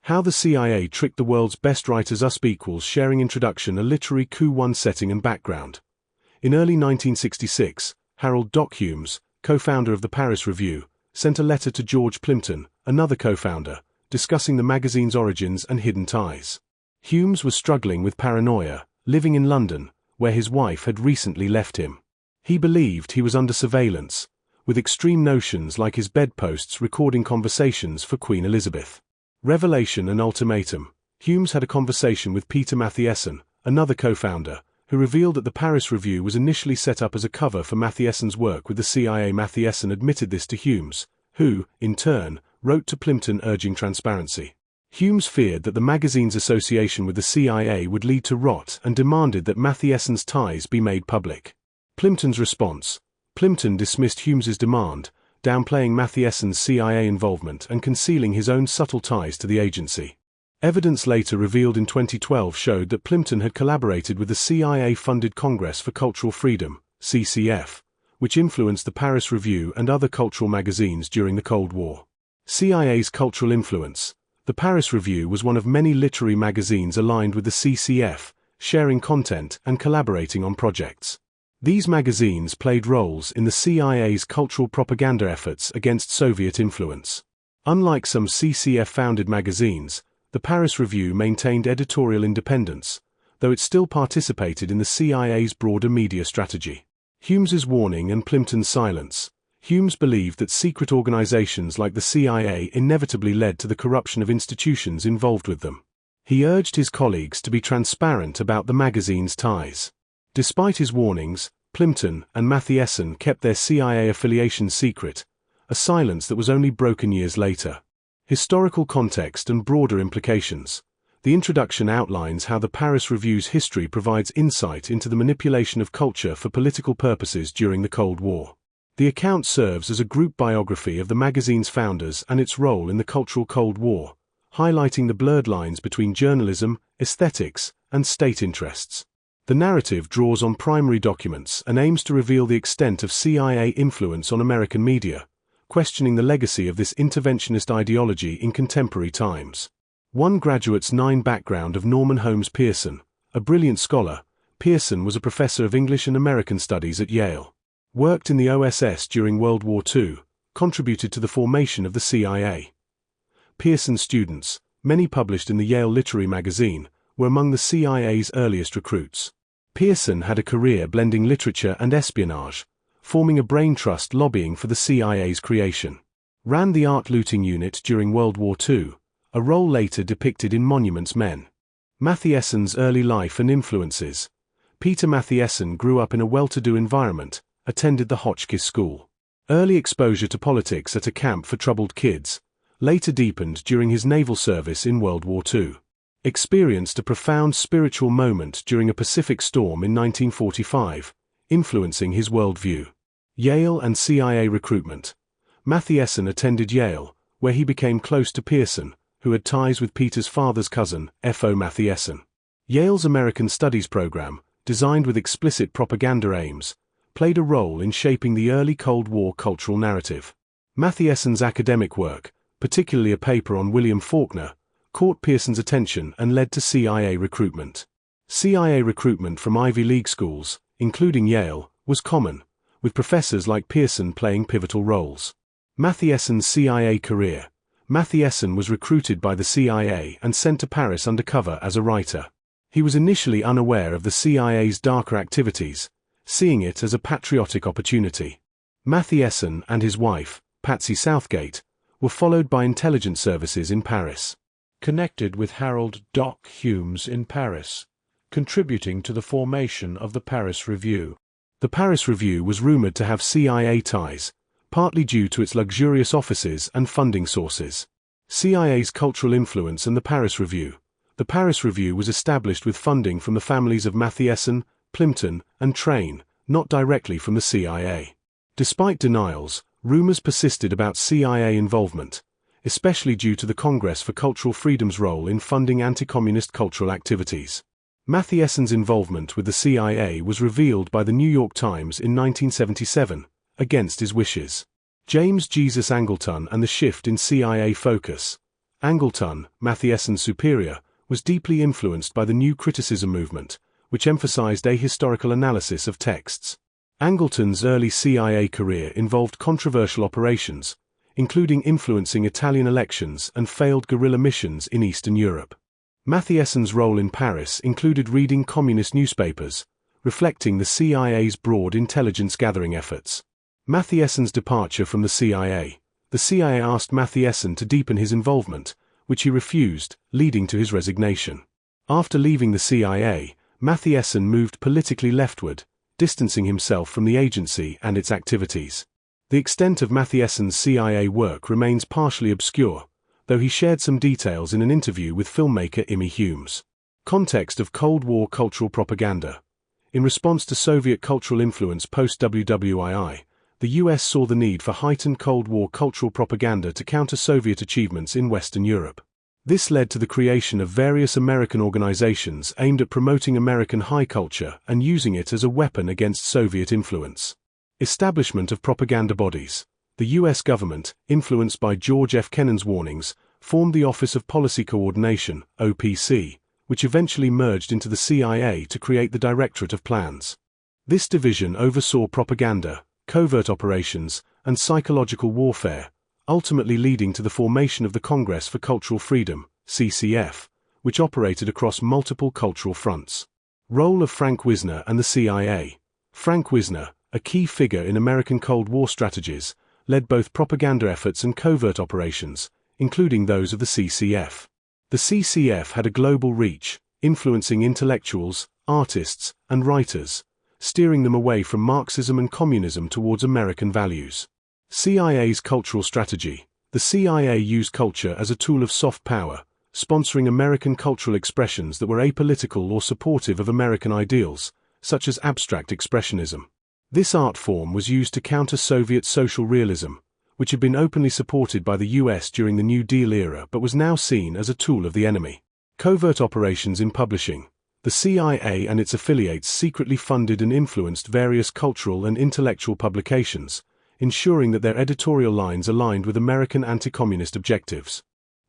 How the CIA Tricked the World's Best Writers. Sharing introduction. A literary coup. 1 Setting and background. In early 1966, Harold Doc Humes, co-founder of the Paris Review, sent a letter to George Plimpton, another co-founder, discussing the magazine's origins and hidden ties. Humes was struggling with paranoia, living in London, where his wife had recently left him. He believed he was under surveillance, with extreme notions like his bedposts recording conversations for Queen Elizabeth. Revelation and ultimatum. Humes had a conversation with Peter Matthiessen, another co-founder, who revealed that the Paris Review was initially set up as a cover for Mathiessen's work with the CIA. Matthiessen admitted this to Humes, who, in turn, wrote to Plimpton urging transparency. Humes feared that the magazine's association with the CIA would lead to rot and demanded that Mathiessen's ties be made public. Plimpton's response. Plimpton dismissed Humes's demand, downplaying Mathiessen's CIA involvement and concealing his own subtle ties to the agency. Evidence later revealed in 2012 showed that Plimpton had collaborated with the CIA-funded Congress for Cultural Freedom, CCF, which influenced the Paris Review and other cultural magazines during the Cold War. CIA's cultural influence. The Paris Review was one of many literary magazines aligned with the CCF, sharing content and collaborating on projects. These magazines played roles in the CIA's cultural propaganda efforts against Soviet influence. Unlike some CCF-founded magazines, the Paris Review maintained editorial independence, though it still participated in the CIA's broader media strategy. Humes's warning and Plimpton's silence. Humes believed that secret organizations like the CIA inevitably led to the corruption of institutions involved with them. He urged his colleagues to be transparent about the magazine's ties. Despite his warnings, Plimpton and Matthiessen kept their CIA affiliation secret, a silence that was only broken years later. Historical context and broader implications. The introduction outlines how the Paris Review's history provides insight into the manipulation of culture for political purposes during the Cold War. The account serves as a group biography of the magazine's founders and its role in the cultural Cold War, highlighting the blurred lines between journalism, aesthetics, and state interests. The narrative draws on primary documents and aims to reveal the extent of CIA influence on American media, questioning the legacy of this interventionist ideology in contemporary times. One Graduate's 9 background of Norman Holmes Pearson. A brilliant scholar, Pearson was a professor of English and American Studies at Yale. Worked in the OSS during World War II, contributed to the formation of the CIA. Pearson's students, many published in the Yale Literary Magazine, were among the CIA's earliest recruits. Pearson had a career blending literature and espionage, forming a brain trust lobbying for the CIA's creation. Ran the art looting unit during World War II, a role later depicted in Monuments Men. Mathiessen's early life and influences. Peter Matthiessen grew up in a well-to-do environment, attended the Hotchkiss School. Early exposure to politics at a camp for troubled kids, later deepened during his naval service in World War II. Experienced a profound spiritual moment during a Pacific storm in 1945, influencing his worldview. Yale and CIA recruitment. Matthiessen attended Yale, where he became close to Pearson, who had ties with Peter's father's cousin, F.O. Matthiessen. Yale's American Studies program, designed with explicit propaganda aims, played a role in shaping the early Cold War cultural narrative. Mathiessen's academic work, particularly a paper on William Faulkner, caught Pearson's attention and led to CIA recruitment. CIA recruitment from Ivy League schools, including Yale, was common, with professors like Pearson playing pivotal roles. Mathiessen's CIA career. Matthiessen was recruited by the CIA and sent to Paris undercover as a writer. He was initially unaware of the CIA's darker activities, seeing it as a patriotic opportunity. Matthiessen and his wife, Patsy Southgate, were followed by intelligence services in Paris. Connected with Harold Doc Humes in Paris, contributing to the formation of the Paris Review. The Paris Review was rumored to have CIA ties, partly due to its luxurious offices and funding sources. CIA's cultural influence and the Paris Review. The Paris Review was established with funding from the families of Matthiessen, Plimpton, and Train, not directly from the CIA. Despite denials, rumors persisted about CIA involvement, especially due to the Congress for Cultural Freedom's role in funding anti-communist cultural activities. Mathiessen's involvement with the CIA was revealed by the New York Times in 1977, against his wishes. James Jesus Angleton and the Shift in CIA Focus. Angleton, Mathiessen's superior, was deeply influenced by the New Criticism movement, which emphasized ahistorical analysis of texts. Angleton's early CIA career involved controversial operations, including influencing Italian elections and failed guerrilla missions in Eastern Europe. Mathiessen's role in Paris included reading communist newspapers, reflecting the CIA's broad intelligence-gathering efforts. Mathiessen's departure from the CIA asked Mathiessen to deepen his involvement, which he refused, leading to his resignation. After leaving the CIA, Mathiessen moved politically leftward, distancing himself from the agency and its activities. The extent of Mathiessen's CIA work remains partially obscure, though he shared some details in an interview with filmmaker Imy Humes. Context of Cold War cultural propaganda. In response to Soviet cultural influence post-WWII, the US saw the need for heightened Cold War cultural propaganda to counter Soviet achievements in Western Europe. This led to the creation of various American organizations aimed at promoting American high culture and using it as a weapon against Soviet influence. Establishment of propaganda bodies. The US government, influenced by George F. Kennan's warnings, formed the Office of Policy Coordination, OPC, which eventually merged into the CIA to create the Directorate of Plans. This division oversaw propaganda, covert operations, and psychological warfare, ultimately leading to the formation of the Congress for Cultural Freedom, CCF, which operated across multiple cultural fronts. Role of Frank Wisner and the CIA. Frank Wisner, a key figure in American Cold War strategies, led both propaganda efforts and covert operations, including those of the CCF. The CCF had a global reach, influencing intellectuals, artists, and writers, steering them away from Marxism and communism towards American values. CIA's cultural strategy. The CIA used culture as a tool of soft power, sponsoring American cultural expressions that were apolitical or supportive of American ideals, such as abstract expressionism. This art form was used to counter Soviet social realism, which had been openly supported by the US during the New Deal era but was now seen as a tool of the enemy. Covert operations in publishing. The CIA and its affiliates secretly funded and influenced various cultural and intellectual publications, ensuring that their editorial lines aligned with American anti-communist objectives.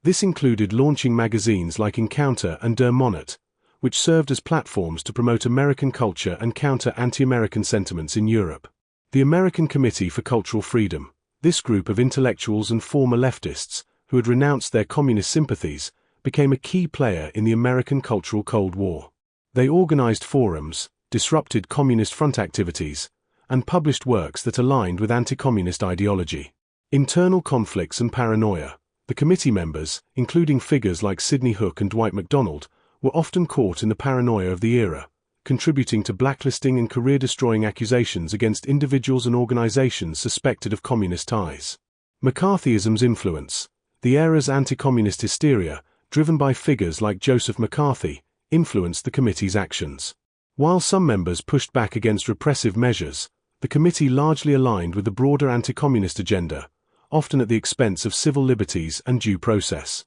This included launching magazines like Encounter and Der Monat, which served as platforms to promote American culture and counter anti-American sentiments in Europe. The American Committee for Cultural Freedom. This group of intellectuals and former leftists, who had renounced their communist sympathies, became a key player in the American cultural Cold War. They organized forums, disrupted Communist Front activities, and published works that aligned with anti-communist ideology. Internal conflicts and paranoia. The committee members, including figures like Sidney Hook and Dwight MacDonald, were often caught in the paranoia of the era, contributing to blacklisting and career-destroying accusations against individuals and organizations suspected of communist ties. McCarthyism's influence. The era's anti-communist hysteria, driven by figures like Joseph McCarthy, influenced the committee's actions. While some members pushed back against repressive measures, the committee largely aligned with the broader anti-communist agenda, often at the expense of civil liberties and due process.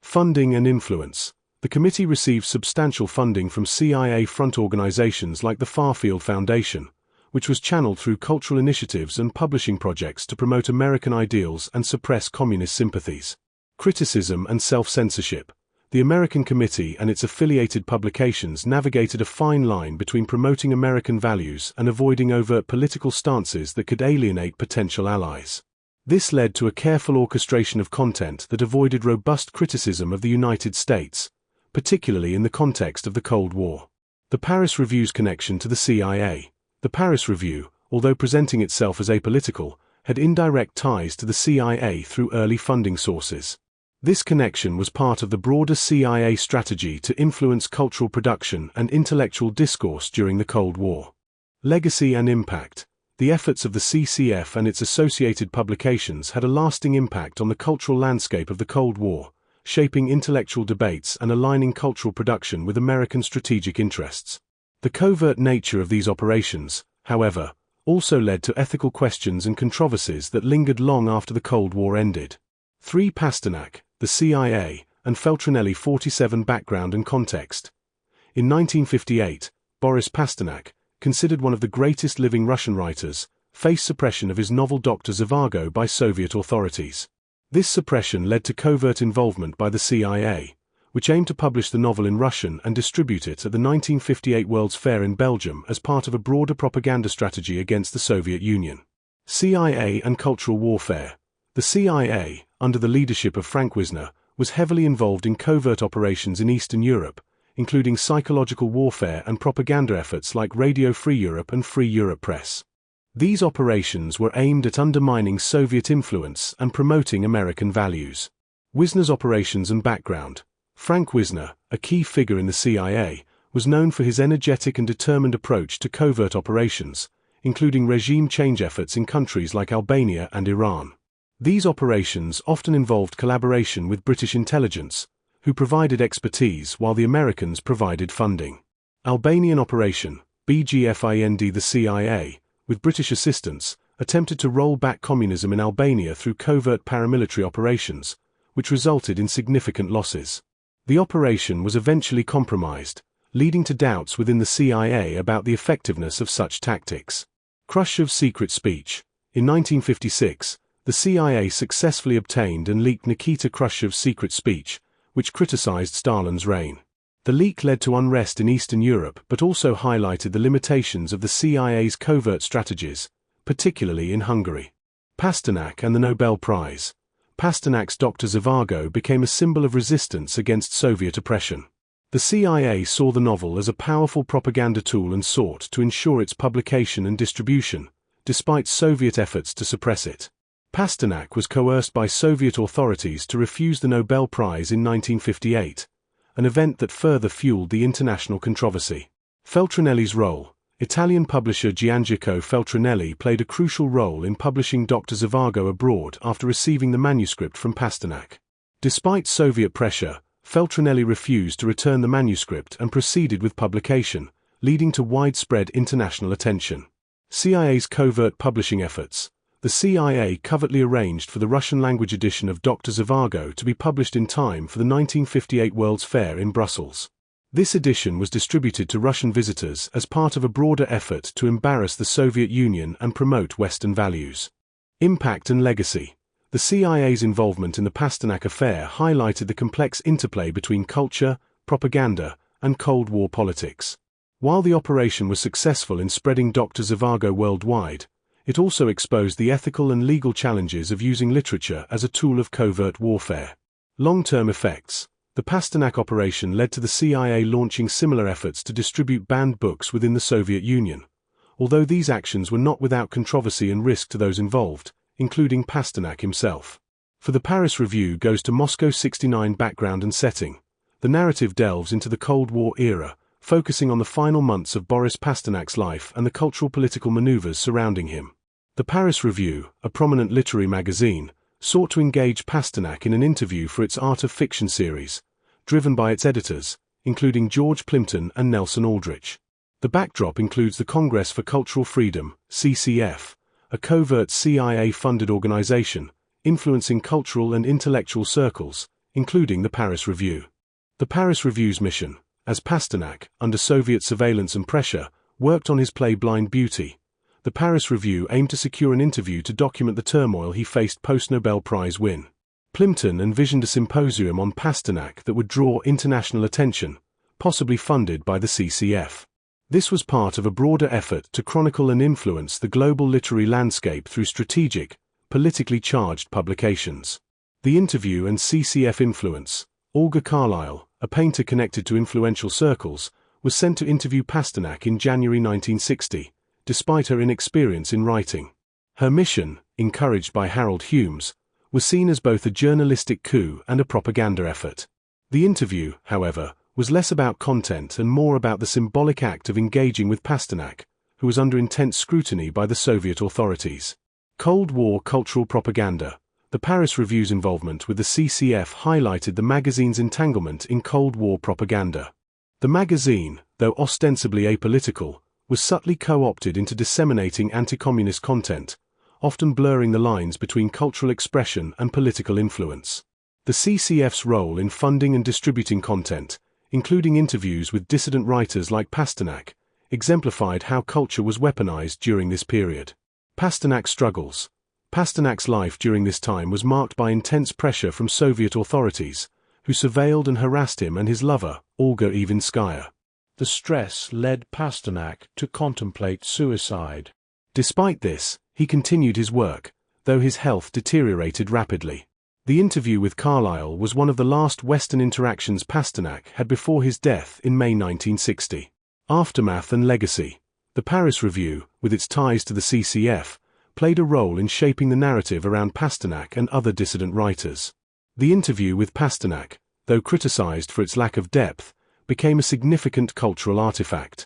Funding and influence. The committee received substantial funding from CIA front organizations like the Farfield Foundation, which was channeled through cultural initiatives and publishing projects to promote American ideals and suppress communist sympathies. Criticism and self-censorship. The American Committee and its affiliated publications navigated a fine line between promoting American values and avoiding overt political stances that could alienate potential allies. This led to a careful orchestration of content that avoided robust criticism of the United States, particularly in the context of the Cold War. The Paris Review's connection to the CIA. The Paris Review, although presenting itself as apolitical, had indirect ties to the CIA through early funding sources. This connection was part of the broader CIA strategy to influence cultural production and intellectual discourse during the Cold War. Legacy and impact. The efforts of the CCF and its associated publications had a lasting impact on the cultural landscape of the Cold War, shaping intellectual debates and aligning cultural production with American strategic interests. The covert nature of these operations, however, also led to ethical questions and controversies that lingered long after the Cold War ended. 3. Pasternak, the CIA, and Feltrinelli 47 Background and context. In 1958, Boris Pasternak, considered one of the greatest living Russian writers, faced suppression of his novel Dr. Zhivago by Soviet authorities. This suppression led to covert involvement by the CIA, which aimed to publish the novel in Russian and distribute it at the 1958 World's Fair in Belgium as part of a broader propaganda strategy against the Soviet Union. CIA and cultural warfare. The CIA, under the leadership of Frank Wisner, was heavily involved in covert operations in Eastern Europe, including psychological warfare and propaganda efforts like Radio Free Europe and Free Europe Press. These operations were aimed at undermining Soviet influence and promoting American values. Wisner's operations and background. Frank Wisner, a key figure in the CIA, was known for his energetic and determined approach to covert operations, including regime change efforts in countries like Albania and Iran. These operations often involved collaboration with British intelligence, who provided expertise while the Americans provided funding. Albanian Operation, BGFIND. The CIA, with British assistance, attempted to roll back communism in Albania through covert paramilitary operations, which resulted in significant losses. The operation was eventually compromised, leading to doubts within the CIA about the effectiveness of such tactics. Khrushchev's secret speech. In 1956, the CIA successfully obtained and leaked Nikita Khrushchev's secret speech, which criticized Stalin's reign. The leak led to unrest in Eastern Europe but also highlighted the limitations of the CIA's covert strategies, particularly in Hungary. Pasternak and the Nobel Prize. Pasternak's Dr. Zhivago became a symbol of resistance against Soviet oppression. The CIA saw the novel as a powerful propaganda tool and sought to ensure its publication and distribution, despite Soviet efforts to suppress it. Pasternak was coerced by Soviet authorities to refuse the Nobel Prize in 1958, an event that further fueled the international controversy. Feltrinelli's role. Italian publisher Giangiacomo Feltrinelli played a crucial role in publishing Dr. Zhivago abroad after receiving the manuscript from Pasternak. Despite Soviet pressure, Feltrinelli refused to return the manuscript and proceeded with publication, leading to widespread international attention. CIA's covert publishing efforts. The CIA covertly arranged for the Russian-language edition of Dr. Zhivago to be published in time for the 1958 World's Fair in Brussels. This edition was distributed to Russian visitors as part of a broader effort to embarrass the Soviet Union and promote Western values. Impact and legacy. The CIA's involvement in the Pasternak affair highlighted the complex interplay between culture, propaganda, and Cold War politics. While the operation was successful in spreading Dr. Zhivago worldwide, it also exposed the ethical and legal challenges of using literature as a tool of covert warfare. Long-term effects. The Pasternak operation led to the CIA launching similar efforts to distribute banned books within the Soviet Union, although these actions were not without controversy and risk to those involved, including Pasternak himself. For the Paris Review goes to Moscow 69. Background and setting. The narrative delves into the Cold War era, focusing on the final months of Boris Pasternak's life and the cultural political maneuvers surrounding him. The Paris Review, a prominent literary magazine, sought to engage Pasternak in an interview for its Art of Fiction series, driven by its editors, including George Plimpton and Nelson Aldrich. The backdrop includes the Congress for Cultural Freedom, CCF, a covert CIA-funded organization, influencing cultural and intellectual circles, including the Paris Review. The Paris Review's mission, as Pasternak, under Soviet surveillance and pressure, worked on his play Blind Beauty, the Paris Review aimed to secure an interview to document the turmoil he faced post-Nobel Prize win. Plimpton envisioned a symposium on Pasternak that would draw international attention, possibly funded by the CCF. This was part of a broader effort to chronicle and influence the global literary landscape through strategic, politically charged publications. The interview and CCF influence. Olga Carlyle, a painter connected to influential circles, was sent to interview Pasternak in January 1960. Despite her inexperience in writing. Her mission, encouraged by Harold Humes, was seen as both a journalistic coup and a propaganda effort. The interview, however, was less about content and more about the symbolic act of engaging with Pasternak, who was under intense scrutiny by the Soviet authorities. Cold War cultural propaganda. The Paris Review's involvement with the CCF highlighted the magazine's entanglement in Cold War propaganda. The magazine, though ostensibly apolitical, was subtly co-opted into disseminating anti-communist content, often blurring the lines between cultural expression and political influence. The CCF's role in funding and distributing content, including interviews with dissident writers like Pasternak, exemplified how culture was weaponized during this period. Pasternak's struggles. Pasternak's life during this time was marked by intense pressure from Soviet authorities, who surveilled and harassed him and his lover, Olga Ivinskaya. The stress led Pasternak to contemplate suicide. Despite this, he continued his work, though his health deteriorated rapidly. The interview with Carlyle was one of the last Western interactions Pasternak had before his death in May 1960. Aftermath and legacy. The Paris Review, with its ties to the CCF, played a role in shaping the narrative around Pasternak and other dissident writers. The interview with Pasternak, though criticized for its lack of depth, became a significant cultural artifact.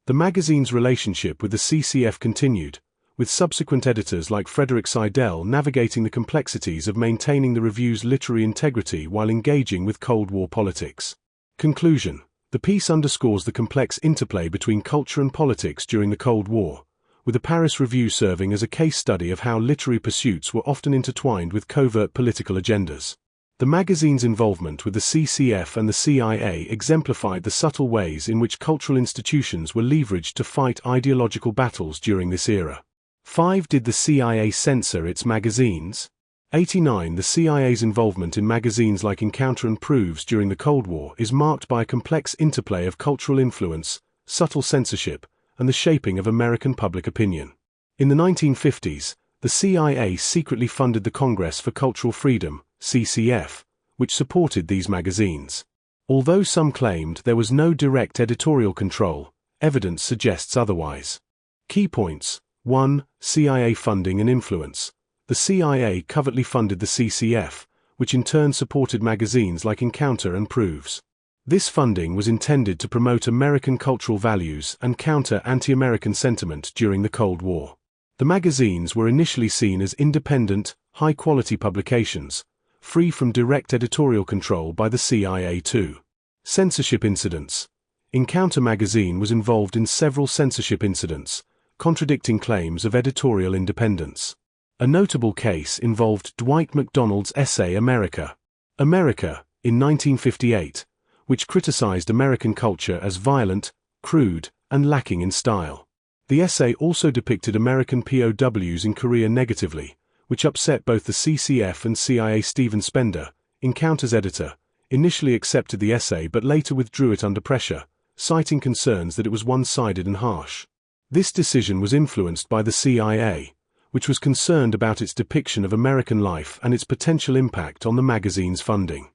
The magazine's relationship with the CCF continued, with subsequent editors like Frederick Seidel navigating the complexities of maintaining the review's literary integrity while engaging with Cold War politics. Conclusion. The piece underscores the complex interplay between culture and politics during the Cold War, with the Paris Review serving as a case study of how literary pursuits were often intertwined with covert political agendas. The magazine's involvement with the CCF and the CIA exemplified the subtle ways in which cultural institutions were leveraged to fight ideological battles during this era. 5. Did the CIA censor its magazines? 89. The CIA's involvement in magazines like Encounter and Proofs during the Cold War is marked by a complex interplay of cultural influence, subtle censorship, and the shaping of American public opinion. In the 1950s, the CIA secretly funded the Congress for Cultural Freedom, CCF, which supported these magazines. Although some claimed there was no direct editorial control, evidence suggests otherwise. Key points. 1. CIA funding and influence. The CIA covertly funded the CCF, which in turn supported magazines like Encounter and Proofs. This funding was intended to promote American cultural values and counter anti-American sentiment during the Cold War. The magazines were initially seen as independent, high-quality publications, free from direct editorial control by the CIA too. Censorship incidents. Encounter magazine was involved in several censorship incidents, contradicting claims of editorial independence. A notable case involved Dwight MacDonald's essay America, in 1958, which criticized American culture as violent, crude, and lacking in style. The essay also depicted American POWs in Korea negatively, which upset both the CCF and CIA. Stephen Spender, Encounter's editor, initially accepted the essay but later withdrew it under pressure, citing concerns that it was one-sided and harsh. This decision was influenced by the CIA, which was concerned about its depiction of American life and its potential impact on the magazine's funding.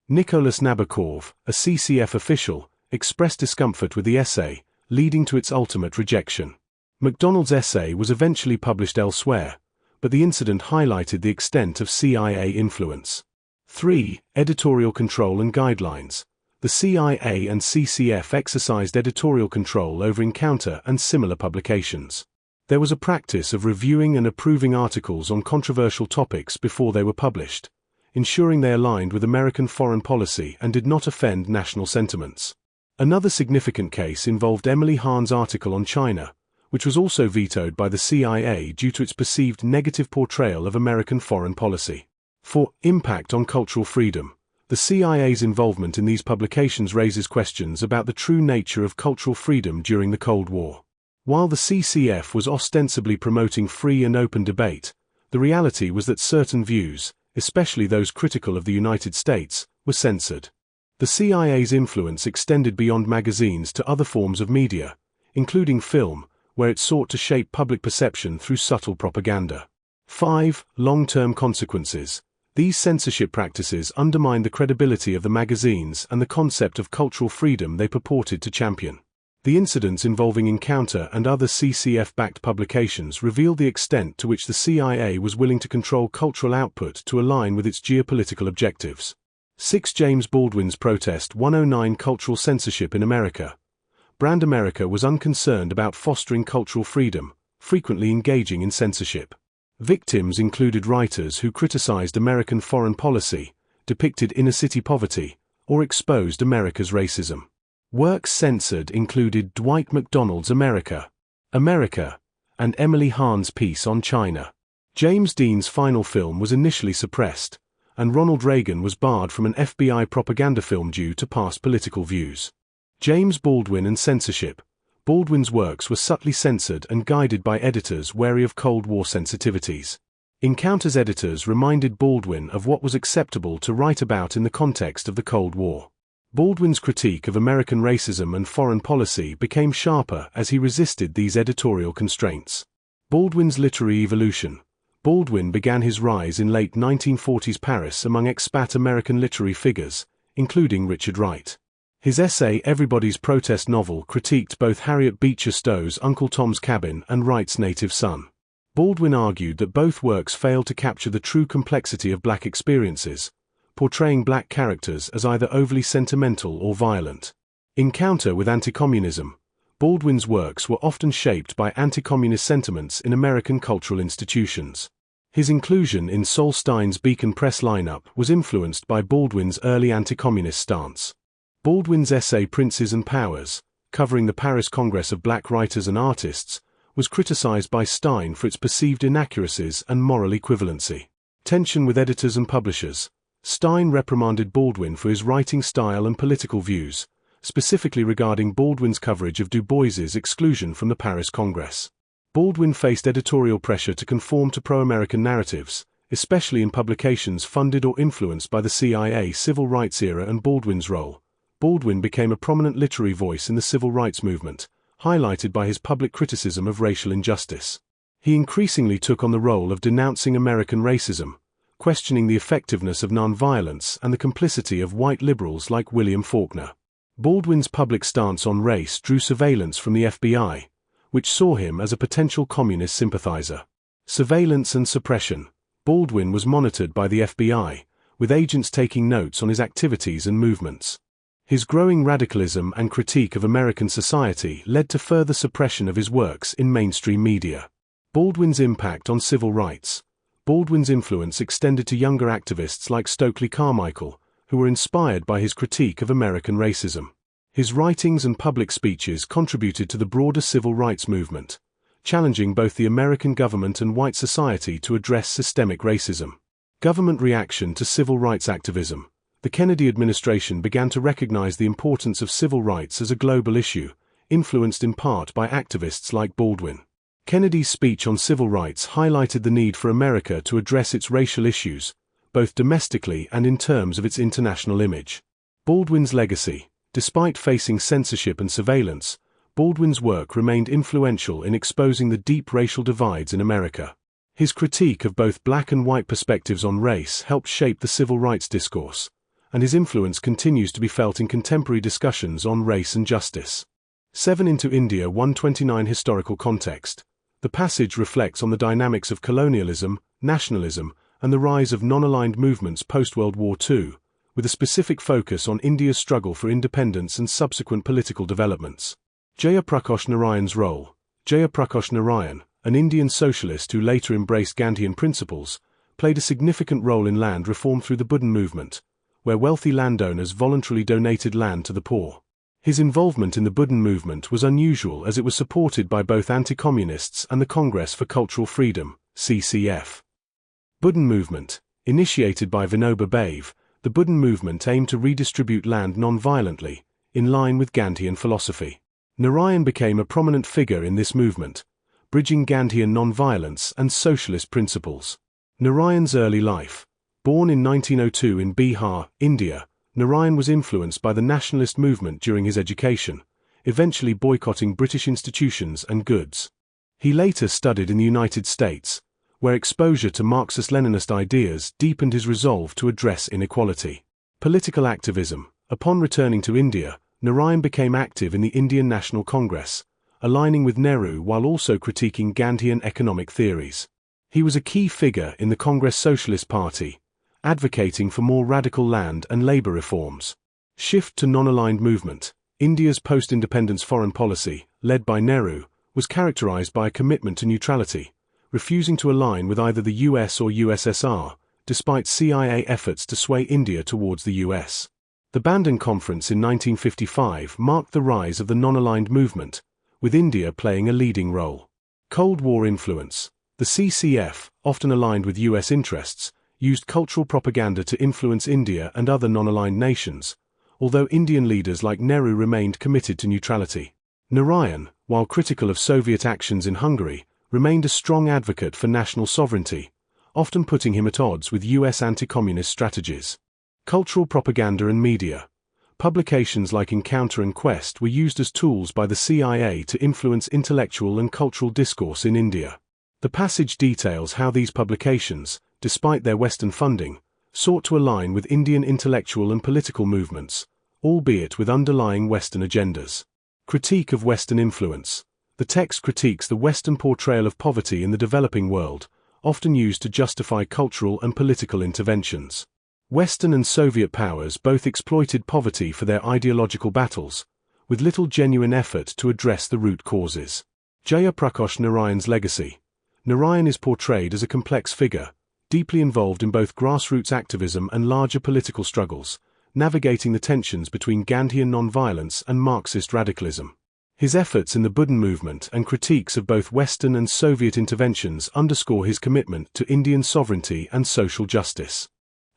Nicholas Nabokov, a CCF official, expressed discomfort with the essay, leading to its ultimate rejection. MacDonald's essay was eventually published elsewhere, but the incident highlighted the extent of CIA influence. 3. Editorial control and guidelines. The CIA and CCF exercised editorial control over Encounter and similar publications. There was a practice of reviewing and approving articles on controversial topics before they were published, ensuring they aligned with American foreign policy and did not offend national sentiments. Another significant case involved Emily Hahn's article on China, which was also vetoed by the CIA due to its perceived negative portrayal of American foreign policy. 4. Impact on cultural freedom. The CIA's involvement in these publications raises questions about the true nature of cultural freedom during the Cold War. While the CCF was ostensibly promoting free and open debate, the reality was that certain views, especially those critical of the United States, were censored. The CIA's influence extended beyond magazines to other forms of media, including film, where it sought to shape public perception through subtle propaganda. 5. Long-term consequences. These censorship practices undermined the credibility of the magazines and the concept of cultural freedom they purported to champion. The incidents involving Encounter and other CCF-backed publications revealed the extent to which the CIA was willing to control cultural output to align with its geopolitical objectives. 6. James Baldwin's Protest 109. Cultural censorship in America. Brand America was unconcerned about fostering cultural freedom, frequently engaging in censorship. Victims included writers who criticized American foreign policy, depicted inner-city poverty, or exposed America's racism. Works censored included Dwight MacDonald's America, and Emily Hahn's piece on China. James Dean's final film was initially suppressed, and Ronald Reagan was barred from an FBI propaganda film due to past political views. James Baldwin and censorship. Baldwin's works were subtly censored and guided by editors wary of Cold War sensitivities. Encounter's editors reminded Baldwin of what was acceptable to write about in the context of the Cold War. Baldwin's critique of American racism and foreign policy became sharper as he resisted these editorial constraints. Baldwin's literary evolution. Baldwin began his rise in late 1940s Paris among expat American literary figures, including Richard Wright. His essay Everybody's Protest novel critiqued both Harriet Beecher Stowe's Uncle Tom's Cabin and Wright's Native Son. Baldwin argued that both works failed to capture the true complexity of black experiences, portraying black characters as either overly sentimental or violent. Encounter with anti-communism. Baldwin's works were often shaped by anti-communist sentiments in American cultural institutions. His inclusion in Sol Stein's Beacon Press lineup was influenced by Baldwin's early anti-communist stance. Baldwin's essay Princes and Powers, covering the Paris Congress of Black Writers and Artists, was criticized by Stein for its perceived inaccuracies and moral equivalency. Tension with editors and publishers. Stein reprimanded Baldwin for his writing style and political views, specifically regarding Baldwin's coverage of Du Bois's exclusion from the Paris Congress. Baldwin faced editorial pressure to conform to pro-American narratives, especially in publications funded or influenced by the CIA civil rights era and Baldwin's role. Baldwin became a prominent literary voice in the civil rights movement, highlighted by his public criticism of racial injustice. He increasingly took on the role of denouncing American racism, questioning the effectiveness of nonviolence and the complicity of white liberals like William Faulkner. Baldwin's public stance on race drew surveillance from the FBI, which saw him as a potential communist sympathizer. Surveillance and suppression. Baldwin was monitored by the FBI, with agents taking notes on his activities and movements. His growing radicalism and critique of American society led to further suppression of his works in mainstream media. Baldwin's impact on civil rights. Baldwin's influence extended to younger activists like Stokely Carmichael, who were inspired by his critique of American racism. His writings and public speeches contributed to the broader civil rights movement, challenging both the American government and white society to address systemic racism. Government reaction to civil rights activism. The Kennedy administration began to recognize the importance of civil rights as a global issue, influenced in part by activists like Baldwin. Kennedy's speech on civil rights highlighted the need for America to address its racial issues, both domestically and in terms of its international image. Baldwin's legacy. Despite facing censorship and surveillance, Baldwin's work remained influential in exposing the deep racial divides in America. His critique of both black and white perspectives on race helped shape the civil rights discourse, and his influence continues to be felt in contemporary discussions on race and justice. 7 Into India 129 Historical context. The passage reflects on the dynamics of colonialism, nationalism, and the rise of non-aligned movements post-World War II, with a specific focus on India's struggle for independence and subsequent political developments. Jayaprakash Narayan's role. Jayaprakash Narayan, an Indian socialist who later embraced Gandhian principles, played a significant role in land reform through the Budden movement, where wealthy landowners voluntarily donated land to the poor. His involvement in the Budden movement was unusual as it was supported by both anti-communists and the Congress for Cultural Freedom, CCF. Budden movement. Initiated by Vinoba Bhave, the Budden movement aimed to redistribute land non-violently, in line with Gandhian philosophy. Narayan became a prominent figure in this movement, bridging Gandhian non-violence and socialist principles. Narayan's early life. Born in 1902 in Bihar, India, Narayan was influenced by the nationalist movement during his education, eventually boycotting British institutions and goods. He later studied in the United States, where exposure to Marxist-Leninist ideas deepened his resolve to address inequality. Political activism. Upon returning to India, Narayan became active in the Indian National Congress, aligning with Nehru while also critiquing Gandhian economic theories. He was a key figure in the Congress Socialist Party, advocating for more radical land and labor reforms. Shift to non-aligned movement. India's post-independence foreign policy, led by Nehru, was characterized by a commitment to neutrality, refusing to align with either the US or USSR, despite CIA efforts to sway India towards the US. The Bandung Conference in 1955 marked the rise of the non-aligned movement, with India playing a leading role. Cold War influence. The CCF, often aligned with US interests, used cultural propaganda to influence India and other non-aligned nations, although Indian leaders like Nehru remained committed to neutrality. Narayan, while critical of Soviet actions in Hungary, remained a strong advocate for national sovereignty, often putting him at odds with U.S. anti-communist strategies. Cultural propaganda and media. Publications like Encounter and Quest were used as tools by the CIA to influence intellectual and cultural discourse in India. The passage details how these publications, despite their Western funding, sought to align with Indian intellectual and political movements, albeit with underlying Western agendas. Critique of Western influence. The text critiques the Western portrayal of poverty in the developing world, often used to justify cultural and political interventions. Western and Soviet powers both exploited poverty for their ideological battles, with little genuine effort to address the root causes. Jayaprakash Narayan's legacy. Narayan is portrayed as a complex figure, deeply involved in both grassroots activism and larger political struggles, navigating the tensions between Gandhian nonviolence and Marxist radicalism. His efforts in the Buddha movement and critiques of both Western and Soviet interventions underscore his commitment to Indian sovereignty and social justice.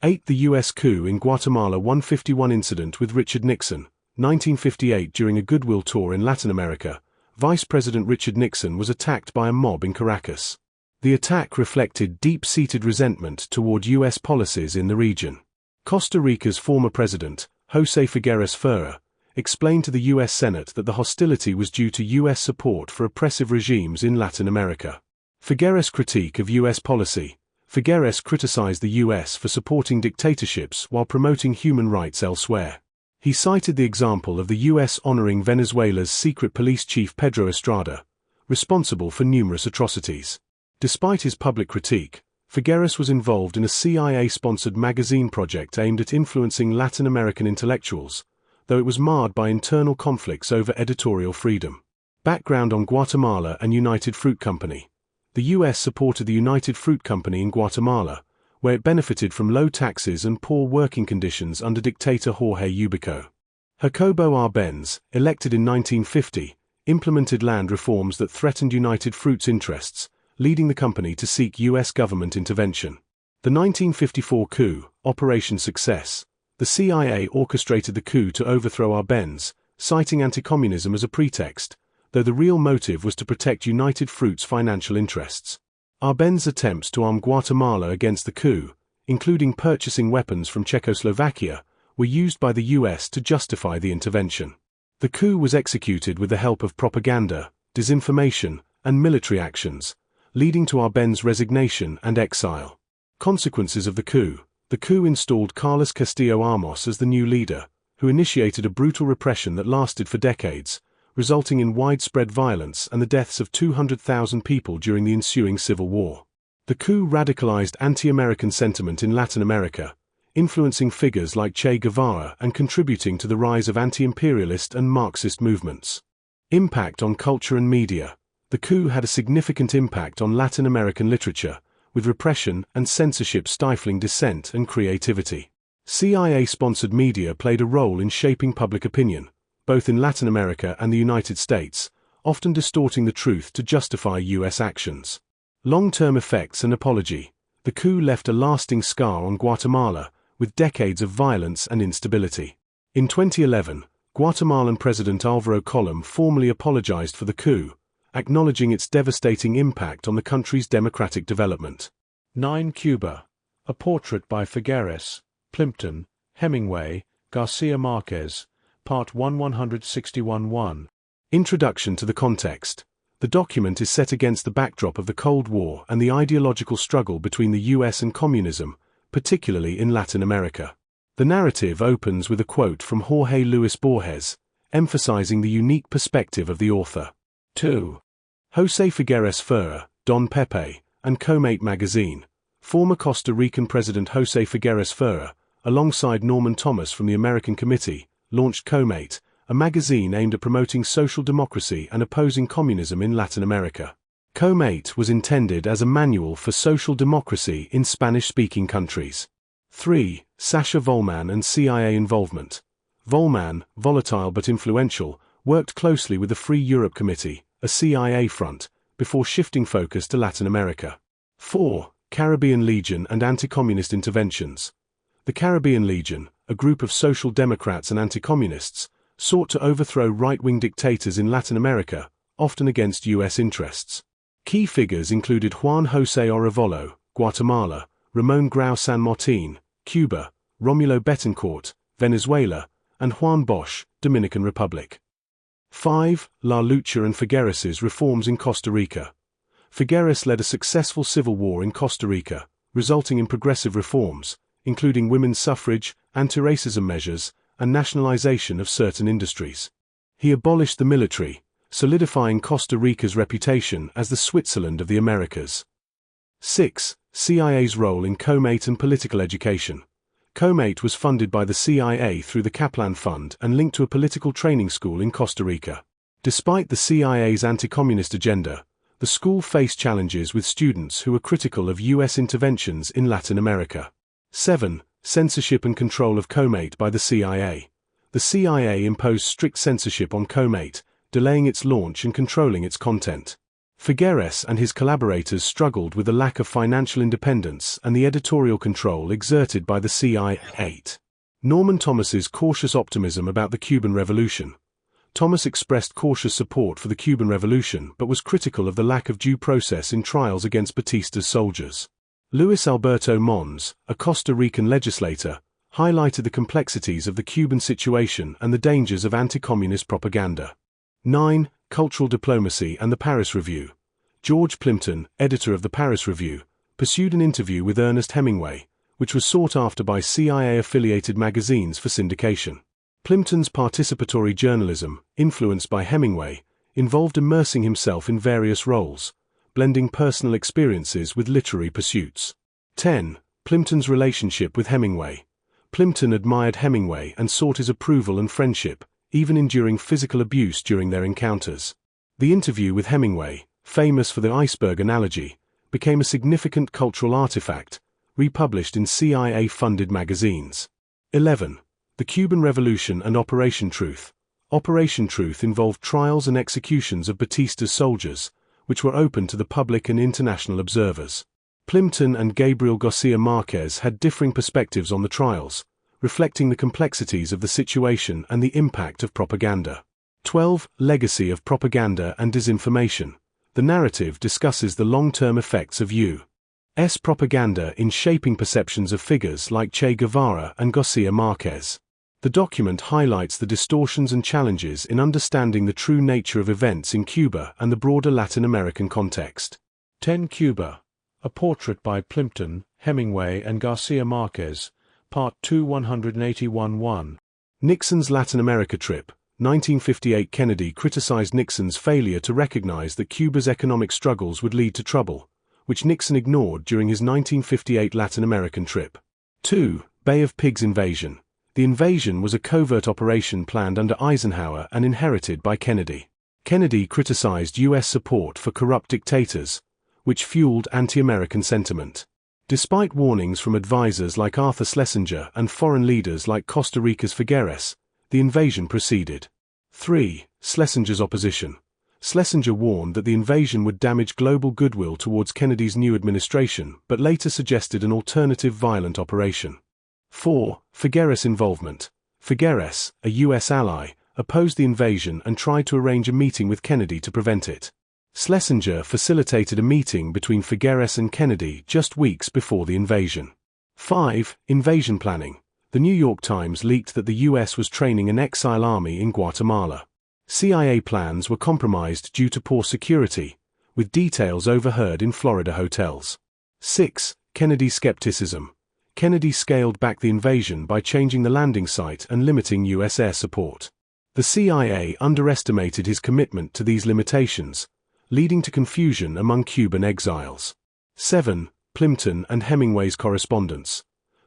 8. The U.S. coup in Guatemala. 151 incident with Richard Nixon, 1958. During a goodwill tour in Latin America, Vice President Richard Nixon was attacked by a mob in Caracas. The attack reflected deep-seated resentment toward U.S. policies in the region. Costa Rica's former president, José Figueres Ferrer, explained to the U.S. Senate that the hostility was due to U.S. support for oppressive regimes in Latin America. Figueres' critique of U.S. policy. Figueres criticized the U.S. for supporting dictatorships while promoting human rights elsewhere. He cited the example of the U.S. honoring Venezuela's secret police chief Pedro Estrada, responsible for numerous atrocities. Despite his public critique, Figueres was involved in a CIA-sponsored magazine project aimed at influencing Latin American intellectuals, though it was marred by internal conflicts over editorial freedom. Background on Guatemala and United Fruit Company. The U.S. supported the United Fruit Company in Guatemala, where it benefited from low taxes and poor working conditions under dictator Jorge Ubico. Jacobo Arbenz, elected in 1950, implemented land reforms that threatened United Fruit's interests, leading the company to seek U.S. government intervention. The 1954 coup, Operation Success. The CIA orchestrated the coup to overthrow Arbenz, citing anti-communism as a pretext, though the real motive was to protect United Fruit's financial interests. Arbenz's attempts to arm Guatemala against the coup, including purchasing weapons from Czechoslovakia, were used by the U.S. to justify the intervention. The coup was executed with the help of propaganda, disinformation, and military actions, leading to Arbenz's resignation and exile. Consequences of the coup. The coup installed Carlos Castillo Armas as the new leader, who initiated a brutal repression that lasted for decades, resulting in widespread violence and the deaths of 200,000 people during the ensuing civil war. The coup radicalized anti-American sentiment in Latin America, influencing figures like Che Guevara and contributing to the rise of anti-imperialist and Marxist movements. Impact on culture and media. The coup had a significant impact on Latin American literature, with repression and censorship stifling dissent and creativity. CIA-sponsored media played a role in shaping public opinion, both in Latin America and the United States, often distorting the truth to justify U.S. actions. Long-term effects and apology. The coup left a lasting scar on Guatemala, with decades of violence and instability. In 2011, Guatemalan President Álvaro Colom formally apologized for the coup, acknowledging its devastating impact on the country's democratic development. 9. Cuba. A portrait by Figueres, Plimpton, Hemingway, Garcia Marquez, Part 1 161-1. Introduction to the context. The document is set against the backdrop of the Cold War and the ideological struggle between the U.S. and communism, particularly in Latin America. The narrative opens with a quote from Jorge Luis Borges, emphasizing the unique perspective of the author. 2. José Figueres Ferrer, Don Pepe, and Comate magazine. Former Costa Rican President José Figueres Ferrer, alongside Norman Thomas from the American Committee, launched Comate, a magazine aimed at promoting social democracy and opposing communism in Latin America. Comate was intended as a manual for social democracy in Spanish-speaking countries. 3. Sasha Volman and CIA involvement. Volman, volatile but influential, worked closely with the Free Europe Committee, a CIA front, before shifting focus to Latin America. 4. Caribbean Legion and anti-communist interventions. The Caribbean Legion, a group of social democrats and anti-communists, sought to overthrow right-wing dictators in Latin America, often against U.S. interests. Key figures included Juan José Arevalo, Guatemala; Ramon Grau San Martin, Cuba; Romulo Betancourt, Venezuela; and Juan Bosch, Dominican Republic. 5. La Lucha and Figueres's reforms in Costa Rica. Figueres led a successful civil war in Costa Rica, resulting in progressive reforms, including women's suffrage, anti-racism measures, and nationalization of certain industries. He abolished the military, solidifying Costa Rica's reputation as the Switzerland of the Americas. 6. CIA's role in COMATE and political education. COMATE was funded by the CIA through the Kaplan Fund and linked to a political training school in Costa Rica. Despite the CIA's anti-communist agenda, the school faced challenges with students who were critical of U.S. interventions in Latin America. 7. Censorship and control of COMATE by the CIA. The CIA imposed strict censorship on COMATE, delaying its launch and controlling its content. Figueres and his collaborators struggled with the lack of financial independence and the editorial control exerted by the CIA. 8. Norman Thomas's cautious optimism about the Cuban Revolution. Thomas expressed cautious support for the Cuban Revolution but was critical of the lack of due process in trials against Batista's soldiers. Luis Alberto Mons, a Costa Rican legislator, highlighted the complexities of the Cuban situation and the dangers of anti-communist propaganda. 9. Cultural diplomacy and the Paris Review. George Plimpton, editor of the Paris Review, pursued an interview with Ernest Hemingway, which was sought after by CIA-affiliated magazines for syndication. Plimpton's participatory journalism, influenced by Hemingway, involved immersing himself in various roles, blending personal experiences with literary pursuits. 10. Plimpton's relationship with Hemingway. Plimpton admired Hemingway and sought his approval and friendship, even enduring physical abuse during their encounters. The interview with Hemingway, famous for the iceberg analogy, became a significant cultural artifact, republished in CIA-funded magazines. 11. The Cuban Revolution and Operation Truth. Operation Truth involved trials and executions of Batista's soldiers, which were open to the public and international observers. Plimpton and Gabriel Garcia Marquez had differing perspectives on the trials, reflecting the complexities of the situation and the impact of propaganda. 12. Legacy of propaganda and disinformation. The narrative discusses the long-term effects of U.S. propaganda in shaping perceptions of figures like Che Guevara and Garcia Marquez. The document highlights the distortions and challenges in understanding the true nature of events in Cuba and the broader Latin American context. 10. Cuba. A Portrait by Plimpton, Hemingway and Garcia Marquez. Part 2 181-1. Nixon's Latin America trip. 1958. Kennedy criticized Nixon's failure to recognize that Cuba's economic struggles would lead to trouble, which Nixon ignored during his 1958 Latin American trip. 2. Bay of Pigs invasion. The invasion was a covert operation planned under Eisenhower and inherited by Kennedy. Kennedy criticized U.S. support for corrupt dictators, which fueled anti-American sentiment. Despite warnings from advisors like Arthur Schlesinger and foreign leaders like Costa Rica's Figueres, the invasion proceeded. 3. Schlesinger's opposition. Schlesinger warned that the invasion would damage global goodwill towards Kennedy's new administration, but later suggested an alternative violent operation. 4. Figueres involvement. Figueres, a U.S. ally, opposed the invasion and tried to arrange a meeting with Kennedy to prevent it. Schlesinger facilitated a meeting between Figueres and Kennedy just weeks before the invasion. 5. Invasion planning. The New York Times leaked that the U.S. was training an exile army in Guatemala. CIA plans were compromised due to poor security, with details overheard in Florida hotels. 6. Kennedy's skepticism. Kennedy scaled back the invasion by changing the landing site and limiting U.S. air support. The CIA underestimated his commitment to these limitations, leading to confusion among Cuban exiles. 7. Plimpton and Hemingway's correspondence.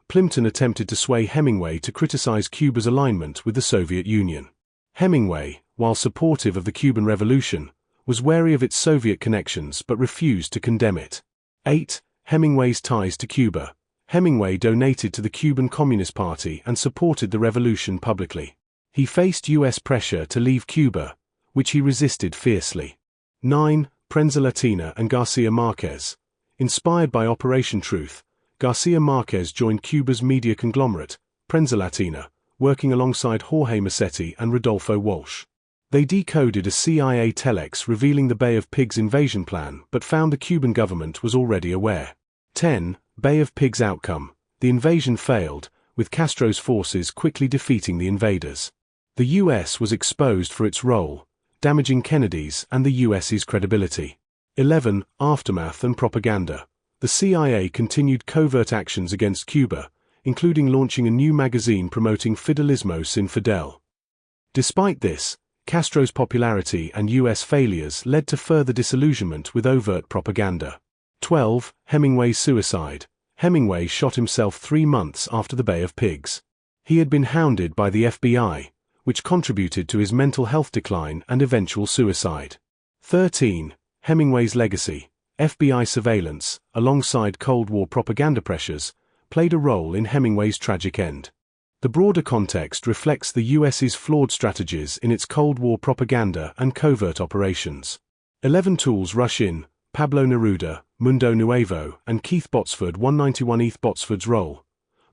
Plimpton attempted to sway Hemingway to criticize Cuba's alignment with the Soviet Union. Hemingway, while supportive of the Cuban Revolution, was wary of its Soviet connections but refused to condemn it. 8. Hemingway's ties to Cuba. Hemingway donated to the Cuban Communist Party and supported the revolution publicly. He faced U.S. pressure to leave Cuba, which he resisted fiercely. 9. Prensa Latina and Garcia Marquez. Inspired by Operation Truth, Garcia Marquez joined Cuba's media conglomerate, Prensa Latina, working alongside Jorge Massetti and Rodolfo Walsh. They decoded a CIA telex revealing the Bay of Pigs invasion plan but found the Cuban government was already aware. 10. Bay of Pigs outcome. The invasion failed, with Castro's forces quickly defeating the invaders. The U.S. was exposed for its role, damaging Kennedy's and the U.S.'s credibility. 11. Aftermath and propaganda. The CIA continued covert actions against Cuba, including launching a new magazine promoting Fidelismo sin Fidel. Despite this, Castro's popularity and U.S. failures led to further disillusionment with overt propaganda. 12. Hemingway's suicide. Hemingway shot himself 3 months after the Bay of Pigs. He had been hounded by the FBI, which contributed to his mental health decline and eventual suicide. 13. Hemingway's legacy. FBI surveillance, alongside Cold War propaganda pressures, played a role in Hemingway's tragic end. The broader context reflects the U.S.'s flawed strategies in its Cold War propaganda and covert operations. 11 tools rush in. Pablo Neruda, Mundo Nuevo, and Keith Botsford. 191 Keith Botsford's role.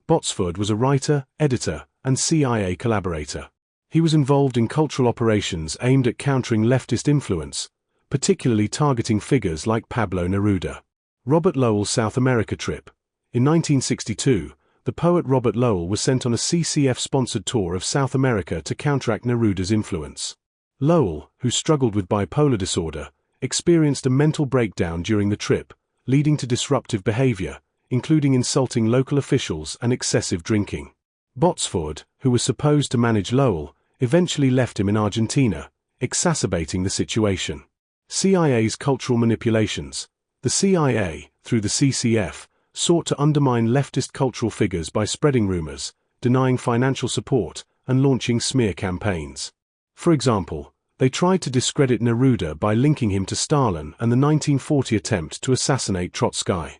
Botsford was a writer, editor, and CIA collaborator. He was involved in cultural operations aimed at countering leftist influence, particularly targeting figures like Pablo Neruda. Robert Lowell's South America trip. In 1962, the poet Robert Lowell was sent on a CCF-sponsored tour of South America to counteract Neruda's influence. Lowell, who struggled with bipolar disorder, experienced a mental breakdown during the trip, leading to disruptive behavior, including insulting local officials and excessive drinking. Botsford, who was supposed to manage Lowell, eventually left him in Argentina, exacerbating the situation. CIA's cultural manipulations. The CIA, through the CCF, sought to undermine leftist cultural figures by spreading rumors, denying financial support, and launching smear campaigns. For example, they tried to discredit Neruda by linking him to Stalin and the 1940 attempt to assassinate Trotsky.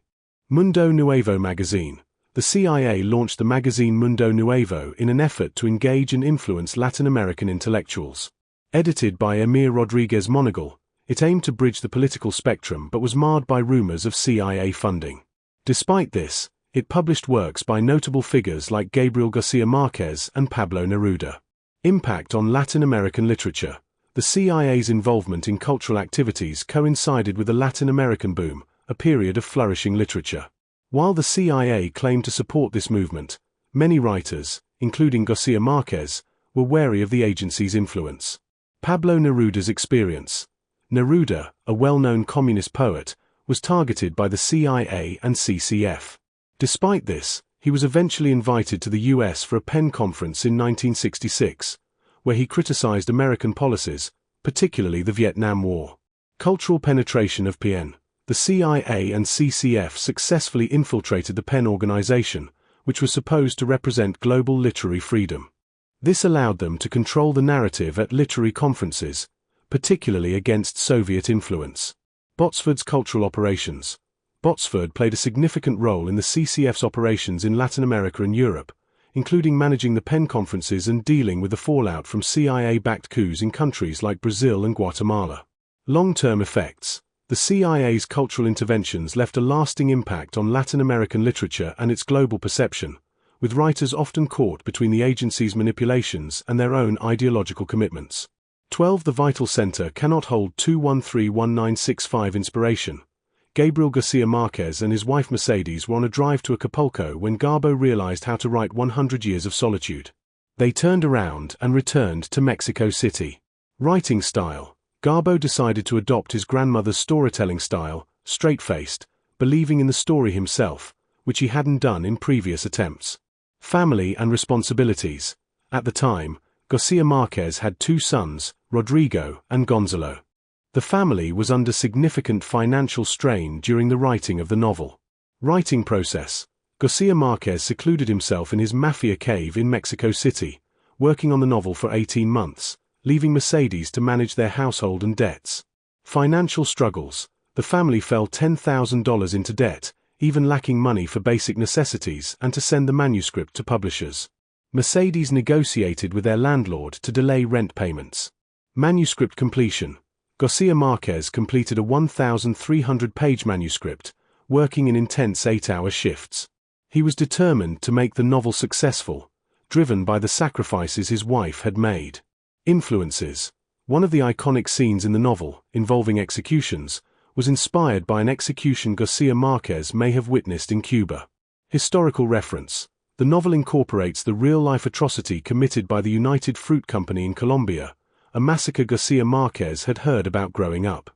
Mundo Nuevo magazine. The CIA launched the magazine Mundo Nuevo in an effort to engage and influence Latin American intellectuals. Edited by Emir Rodriguez Monegal, it aimed to bridge the political spectrum but was marred by rumors of CIA funding. Despite this, it published works by notable figures like Gabriel Garcia Marquez and Pablo Neruda. Impact on Latin American literature. The CIA's involvement in cultural activities coincided with the Latin American boom, a period of flourishing literature. While the CIA claimed to support this movement, many writers, including Garcia Marquez, were wary of the agency's influence. Pablo Neruda's experience. Neruda, a well-known communist poet, was targeted by the CIA and CCF. Despite this, he was eventually invited to the U.S. for a PEN conference in 1966, where he criticized American policies, particularly the Vietnam War. Cultural penetration of PEN. The CIA and CCF successfully infiltrated the PEN organization, which was supposed to represent global literary freedom. This allowed them to control the narrative at literary conferences, particularly against Soviet influence. Botsford's cultural operations. Botsford played a significant role in the CCF's operations in Latin America and Europe, including managing the PEN conferences and dealing with the fallout from CIA-backed coups in countries like Brazil and Guatemala. Long-term effects. The CIA's cultural interventions left a lasting impact on Latin American literature and its global perception, with writers often caught between the agency's manipulations and their own ideological commitments. 12. The Vital Center cannot hold 2131965 inspiration. Gabriel Garcia Marquez and his wife Mercedes were on a drive to Acapulco when Garbo realized how to write 100 Years of Solitude. They turned around and returned to Mexico City. Writing style. Garbo decided to adopt his grandmother's storytelling style, straight-faced, believing in the story himself, which he hadn't done in previous attempts. Family and responsibilities. At the time, Garcia Marquez had 2 sons, Rodrigo and Gonzalo. The family was under significant financial strain during the writing of the novel. Writing process. Garcia Marquez secluded himself in his mafia cave in Mexico City, working on the novel for 18 months, leaving Mercedes to manage their household and debts. Financial struggles. The family fell $10,000 into debt, even lacking money for basic necessities and to send the manuscript to publishers. Mercedes negotiated with their landlord to delay rent payments. Manuscript completion. Garcia Marquez completed a 1,300-page manuscript, working in intense 8-hour shifts. He was determined to make the novel successful, driven by the sacrifices his wife had made. Influences. One of the iconic scenes in the novel, involving executions, was inspired by an execution Garcia Marquez may have witnessed in Cuba. Historical reference. The novel incorporates the real-life atrocity committed by the United Fruit Company in Colombia, a massacre Garcia Marquez had heard about growing up.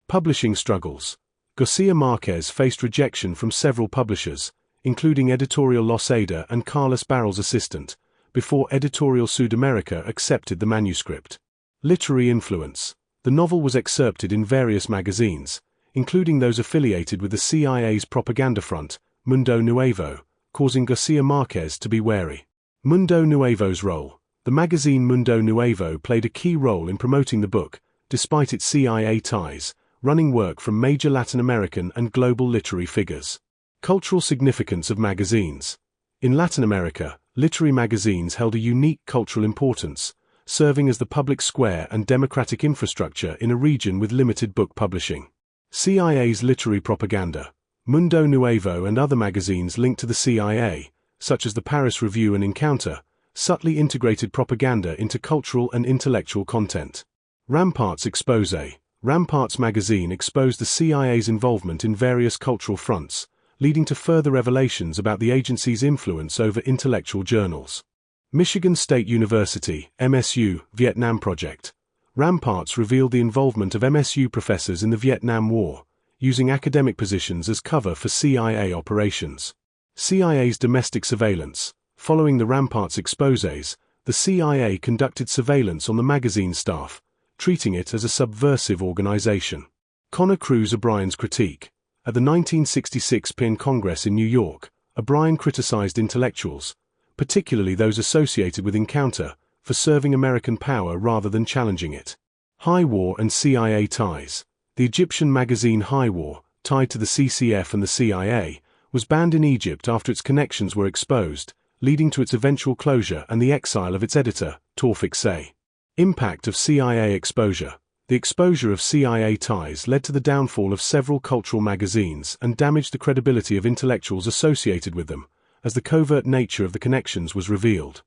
Publishing struggles. Garcia Marquez faced rejection from several publishers, including Editorial Los Ada and Carlos Barrel's assistant, before Editorial Sudamerica accepted the manuscript. Literary influence. The novel was excerpted in various magazines, including those affiliated with the CIA's propaganda front, Mundo Nuevo, causing Garcia Marquez to be wary. Mundo Nuevo's role. The magazine Mundo Nuevo played a key role in promoting the book, despite its CIA ties, running work from major Latin American and global literary figures. Cultural significance of magazines. In Latin America, literary magazines held a unique cultural importance, serving as the public square and democratic infrastructure in a region with limited book publishing. CIA's literary propaganda. Mundo Nuevo and other magazines linked to the CIA, such as the Paris Review and Encounter, subtly integrated propaganda into cultural and intellectual content. Ramparts expose. Ramparts magazine exposed the CIA's involvement in various cultural fronts, leading to further revelations about the agency's influence over intellectual journals. Michigan State University, MSU, Vietnam Project. Ramparts revealed the involvement of MSU professors in the Vietnam War, using academic positions as cover for CIA operations. CIA's domestic surveillance. Following the Ramparts exposés, the CIA conducted surveillance on the magazine staff, treating it as a subversive organization. Conor Cruz O'Brien's critique. At the 1966 PIN Congress in New York, O'Brien criticized intellectuals, particularly those associated with Encounter, for serving American power rather than challenging it. High War and CIA ties. The Egyptian magazine High War, tied to the CCF and the CIA, was banned in Egypt after its connections were exposed, leading to its eventual closure and the exile of its editor, Tawfik Say. Impact of CIA exposure. The exposure of CIA ties led to the downfall of several cultural magazines and damaged the credibility of intellectuals associated with them, as the covert nature of the connections was revealed.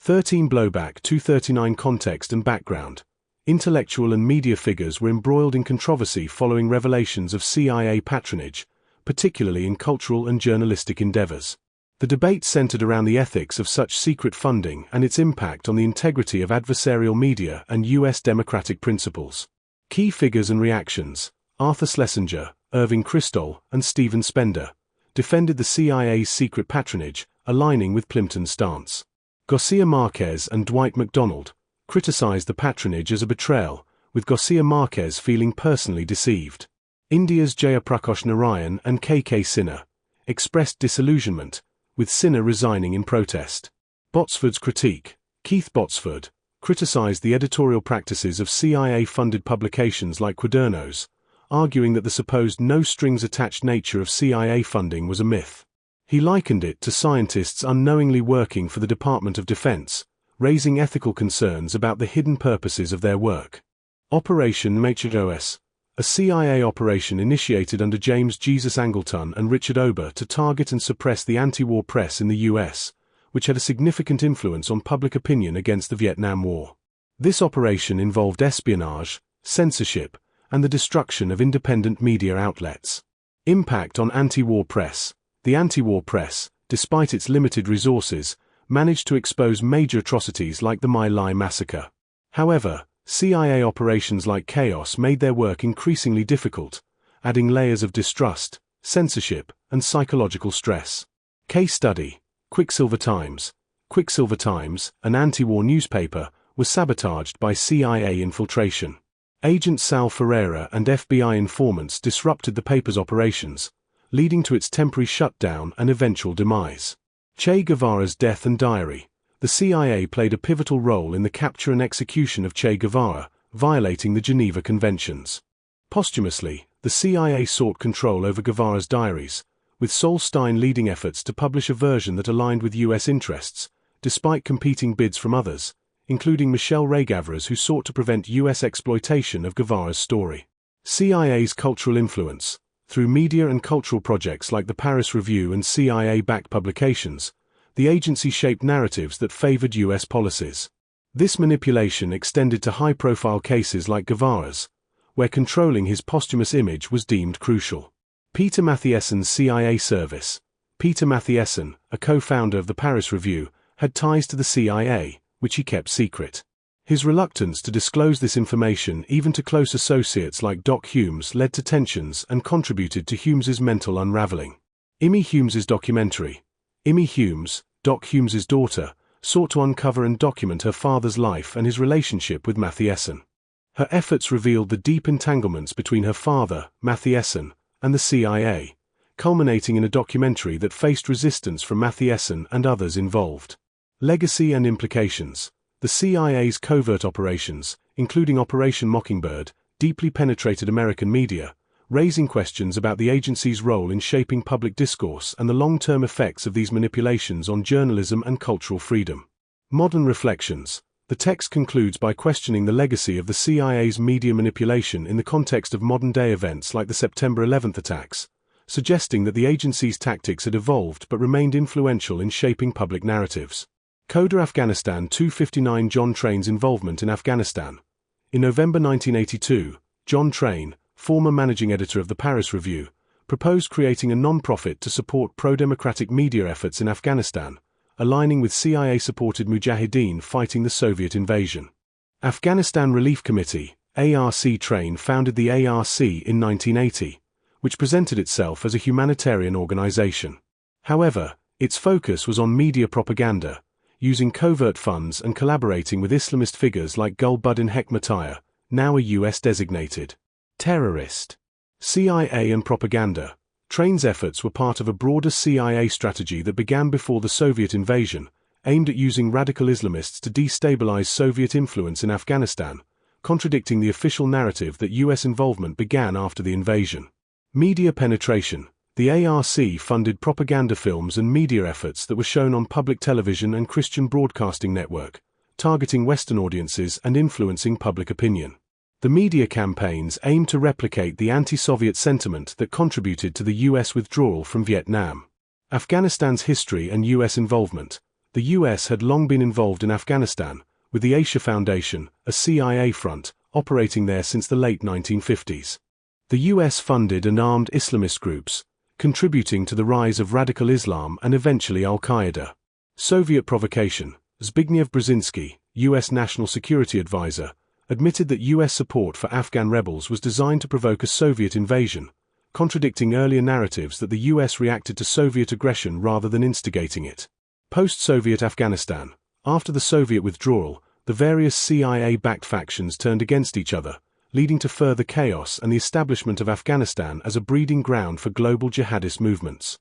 13 Blowback 239 Context and background. Intellectual and media figures were embroiled in controversy following revelations of CIA patronage, particularly in cultural and journalistic endeavors. The debate centered around the ethics of such secret funding and its impact on the integrity of adversarial media and U.S. democratic principles. Key figures and reactions. Arthur Schlesinger, Irving Kristol, and Stephen Spender defended the CIA's secret patronage, aligning with Plimpton's stance. Garcia Marquez and Dwight MacDonald criticized the patronage as a betrayal, with Garcia Marquez feeling personally deceived. India's Jayaprakash Narayan and K.K. Sinha expressed disillusionment, with Sinha resigning in protest. Botsford's critique. Keith Botsford criticized the editorial practices of CIA-funded publications like Quadernos, arguing that the supposed no-strings-attached nature of CIA funding was a myth. He likened it to scientists unknowingly working for the Department of Defense, raising ethical concerns about the hidden purposes of their work. Operation Matrix, a CIA operation initiated under James Jesus Angleton and Richard Ober to target and suppress the anti-war press in the U.S., which had a significant influence on public opinion against the Vietnam War. This operation involved espionage, censorship, and the destruction of independent media outlets. Impact on anti-war press. The anti-war press, despite its limited resources, managed to expose major atrocities like the My Lai massacre. However, CIA operations like Chaos made their work increasingly difficult, adding layers of distrust, censorship, and psychological stress. Case study. Quicksilver Times. Quicksilver Times, an anti-war newspaper, was sabotaged by CIA infiltration. Agent Sal Ferreira and FBI informants disrupted the paper's operations, leading to its temporary shutdown and eventual demise. Che Guevara's death and diary. The CIA played a pivotal role in the capture and execution of Che Guevara, violating the Geneva Conventions. Posthumously, the CIA sought control over Guevara's diaries, with Sol Stein leading efforts to publish a version that aligned with U.S. interests, despite competing bids from others, including Michelle Ray Gavras, who sought to prevent U.S. exploitation of Guevara's story. CIA's cultural influence. Through media and cultural projects like the Paris Review and CIA-backed publications, the agency shaped narratives that favored U.S. policies. This manipulation extended to high-profile cases like Guevara's, where controlling his posthumous image was deemed crucial. Peter Mathiessen's CIA service. Peter Mathiesen, a co-founder of the Paris Review, had ties to the CIA, which he kept secret. His reluctance to disclose this information even to close associates like Doc Humes led to tensions and contributed to Humes's mental unraveling. Imi Humes's documentary. Imi Humes, Doc Humes's daughter, sought to uncover and document her father's life and his relationship with Mathiesen. Her efforts revealed the deep entanglements between her father, Mathiesen, and the CIA, culminating in a documentary that faced resistance from Mathiesen and others involved. Legacy and implications. The CIA's covert operations, including Operation Mockingbird, deeply penetrated American media, raising questions about the agency's role in shaping public discourse and the long-term effects of these manipulations on journalism and cultural freedom. Modern reflections. The text concludes by questioning the legacy of the CIA's media manipulation in the context of modern-day events like the September 11th attacks, suggesting that the agency's tactics had evolved but remained influential in shaping public narratives. Coder Afghanistan 259 John Train's involvement in Afghanistan. In November 1982, John Train, former managing editor of the Paris Review, proposed creating a non-profit to support pro-democratic media efforts in Afghanistan, aligning with CIA-supported Mujahideen fighting the Soviet invasion. Afghanistan Relief Committee, ARC Train founded the ARC in 1980, which presented itself as a humanitarian organization. However, its focus was on media propaganda, using covert funds and collaborating with Islamist figures like Gulbuddin Hekmatyar, now a US-designated terrorist. CIA and propaganda. Train's efforts were part of a broader CIA strategy that began before the Soviet invasion, aimed at using radical Islamists to destabilize Soviet influence in Afghanistan, contradicting the official narrative that US involvement began after the invasion. Media penetration. The ARC funded propaganda films and media efforts that were shown on public television and Christian Broadcasting Network, targeting Western audiences and influencing public opinion. The media campaigns aimed to replicate the anti-Soviet sentiment that contributed to the US withdrawal from Vietnam. Afghanistan's history and US involvement. The US had long been involved in Afghanistan, with the Asia Foundation, a CIA front, operating there since the late 1950s. The US funded and armed Islamist groups, contributing to the rise of radical Islam and eventually Al-Qaeda. Soviet provocation. Zbigniew Brzezinski, US National Security Advisor, admitted that US support for Afghan rebels was designed to provoke a Soviet invasion, contradicting earlier narratives that the US reacted to Soviet aggression rather than instigating it. Post-Soviet Afghanistan. After the Soviet withdrawal, the various CIA-backed factions turned against each other, leading to further chaos and the establishment of Afghanistan as a breeding ground for global jihadist movements.